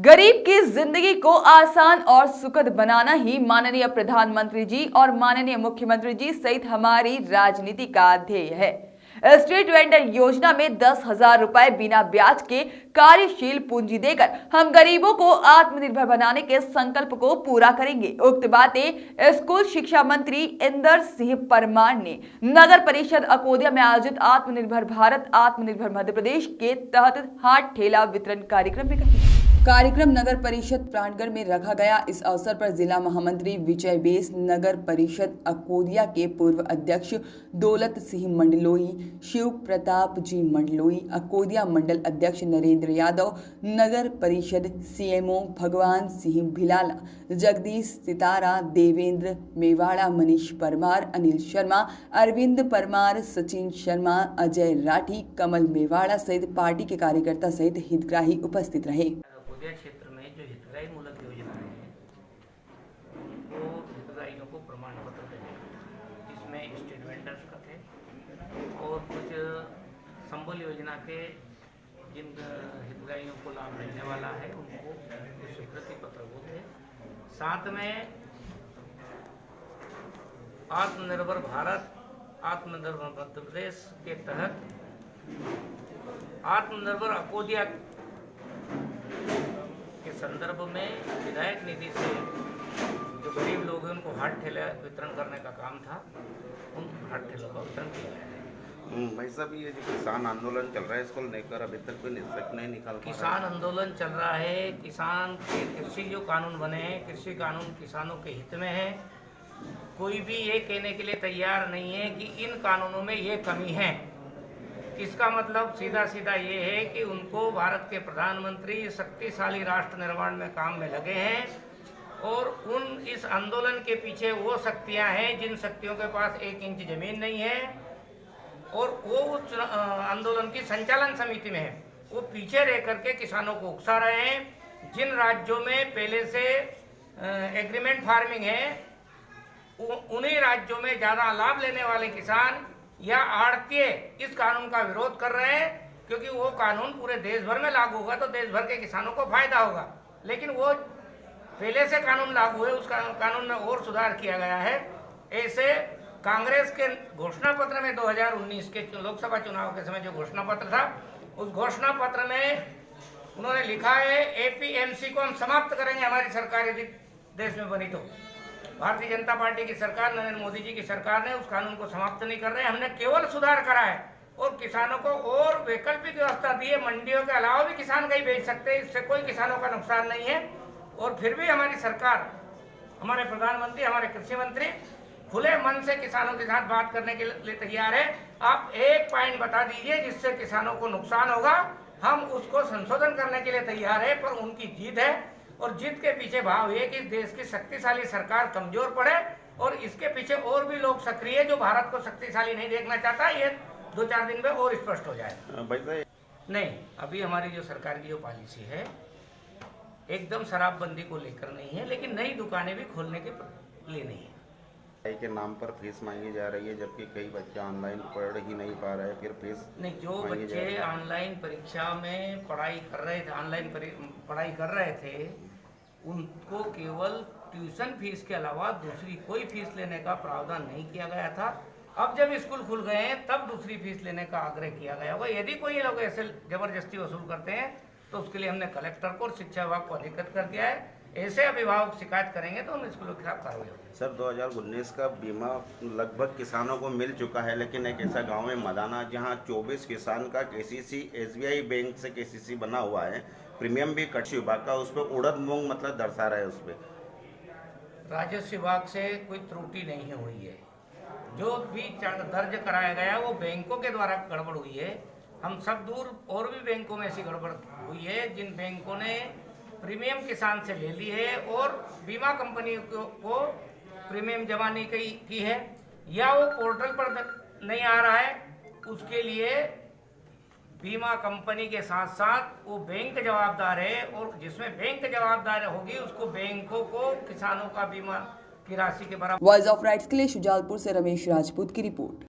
गरीब की जिंदगी को आसान और सुखद बनाना ही माननीय प्रधानमंत्री जी और माननीय मुख्यमंत्री जी सहित हमारी राजनीति का ध्येय है। स्ट्रीट वेंडर योजना में 10,000 रुपए बिना ब्याज के कार्यशील पूंजी देकर हम गरीबों को आत्मनिर्भर बनाने के संकल्प को पूरा करेंगे। उक्त बातें स्कूल शिक्षा मंत्री इंदर सिंह परमार ने नगर परिषद अकोदिया में आयोजित आत्मनिर्भर भारत आत्मनिर्भर मध्य प्रदेश के तहत हाट ठेला वितरण कार्यक्रम में कही। कार्यक्रम नगर परिषद प्रांगण में रखा गया। इस अवसर पर जिला महामंत्री विजय बेस, नगर परिषद अकोदिया के पूर्व अध्यक्ष दौलत सिंह मंडलोई, शिव प्रताप जी मंडलोई, अकोदिया मंडल अध्यक्ष नरेंद्र यादव, नगर परिषद सीएमओ भगवान सिंह भिलाला, जगदीश सितारा, देवेंद्र मेवाड़ा, मनीष परमार, अनिल शर्मा, अरविंद परमार, सचिन शर्मा, अजय राठी, कमल मेवाड़ा सहित पार्टी के कार्यकर्ता सहित हितग्राही उपस्थित रहे। क्षेत्र में जो हितग्राही मूलक योजनाएं हैं उनको हितग्राहियों को प्रमाण पत्र देने, इसमें स्ट्रीट वेंडर्स का थे और कुछ संबल योजना के जिन हितग्राहियों को लाभ मिलने वाला है उनको स्वीकृति पत्र वो थे। साथ में आत्मनिर्भर भारत आत्मनिर्भर मध्य प्रदेश के तहत आत्मनिर्भर अकोदिया के संदर्भ में विधायक निधि से जो गरीब लोग हैं उनको हाट ठेला वितरण करने का काम था, उन हाट ठेलों का वितरण किया गया। भाई साहब, ये जो किसान आंदोलन चल रहा है इसको लेकर अभी तक कोई निष्कर्ष नहीं निकाल पा रहा है। किसान आंदोलन चल रहा है। किसान के कृषि जो कानून बने हैं, कृषि कानून किसानों के हित में है। कोई भी ये कहने के लिए तैयार नहीं है कि इन कानूनों में ये कमी है। इसका मतलब सीधा सीधा ये है कि उनको भारत के प्रधानमंत्री शक्तिशाली राष्ट्र निर्माण में काम में लगे हैं और इस आंदोलन के पीछे वो शक्तियां हैं जिन शक्तियों के पास 1 इंच जमीन नहीं है और वो उस आंदोलन की संचालन समिति में है। वो पीछे रह करके किसानों को उकसा रहे हैं। जिन राज्यों में पहले से एग्रीमेंट फार्मिंग है उन्हीं राज्यों में ज़्यादा लाभ लेने वाले किसान या आड़तीय इस कानून का विरोध कर रहे हैं, क्योंकि वो कानून पूरे देश भर में लागू होगा तो देश भर के किसानों को फायदा होगा। लेकिन वो पहले से कानून लागू है, उस कानून में और सुधार किया गया है। ऐसे कांग्रेस के घोषणा पत्र में 2019 के लोकसभा चुनाव के समय जो घोषणा पत्र था, उस घोषणा पत्र में उन्होंने लिखा है एपीएमसी को हम समाप्त करेंगे हमारी सरकार यदि देश में बनी तो। भारतीय जनता पार्टी की सरकार, नरेंद्र मोदी जी की सरकार ने उस कानून को समाप्त नहीं कर रहे। हमने केवल सुधार करा है और किसानों को और वैकल्पिक व्यवस्था दी है। मंडियों के अलावा भी किसान कहीं बेच सकते हैं, इससे कोई किसानों का नुकसान नहीं है। और फिर भी हमारी सरकार, हमारे प्रधानमंत्री, हमारे कृषि मंत्री खुले मन से किसानों के साथ बात करने के लिए तैयार है। आप एक पॉइंट बता दीजिए जिससे किसानों को नुकसान होगा, हम उसको संशोधन करने के लिए तैयार है। पर उनकी जीत है और जीत के पीछे भाव ये कि देश की शक्तिशाली सरकार कमजोर पड़े और इसके पीछे और भी लोग सक्रिय जो भारत को शक्तिशाली नहीं देखना चाहता, ये 2-4 दिन में और स्पष्ट हो जाए। नहीं, अभी हमारी जो सरकार की जो पॉलिसी है एकदम शराबबंदी को लेकर नहीं है, लेकिन नई दुकानें भी खोलने के लिए नहीं है। के नाम पर फीस मांगी जा रही है, जबकि कई बच्चे ऑनलाइन पढ़ ही नहीं पा रहे, फिर फीस नहीं। जो बच्चे ऑनलाइन परीक्षा में पढ़ाई कर रहे थे, ऑनलाइन पढ़ाई कर रहे थे, उनको केवल ट्यूशन फीस के अलावा दूसरी कोई फीस लेने का प्रावधान नहीं किया गया था। अब जब स्कूल खुल गए हैं तब दूसरी फीस लेने का आग्रह किया गया होगा। यदि कोई लोग ऐसे जबरदस्ती वसूल करते हैं तो उसके लिए हमने कलेक्टर को और शिक्षा विभाग को अधिकृत कर दिया है। ऐसे अभिभावक शिकायत करेंगे तो हम स्कूलों के खिलाफ कार्रवाई होगी। सर, 2019 का बीमा लगभग किसानों को मिल चुका है, लेकिन एक ऐसा गांव है मदाना जहां 24 किसान का केसीसी एसबीआई बैंक से केसीसी बना हुआ है, प्रीमियम भी कृषि विभाग का उस पर उड़द मूंग मतलब दर्शा रहा है। उस पर राजस्व विभाग से कोई त्रुटि नहीं हुई है। जो भी दर्ज कराया गया वो बैंकों के द्वारा गड़बड़ हुई है। हम सब दूर और भी बैंकों में ऐसी गड़बड़ हुई है जिन बैंकों ने प्रीमियम किसान से ले ली है और बीमा कंपनी को प्रीमियम जमा नहीं की है, या वो पोर्टल पर नहीं आ रहा है। उसके लिए बीमा कंपनी के साथ साथ वो बैंक जवाबदार है और जिसमें बैंक जवाबदार होगी उसको बैंकों को किसानों का बीमा की राशि के बराबर। वॉइस ऑफ राइट्स के लिए शुजालपुर से रमेश राजपूत की रिपोर्ट।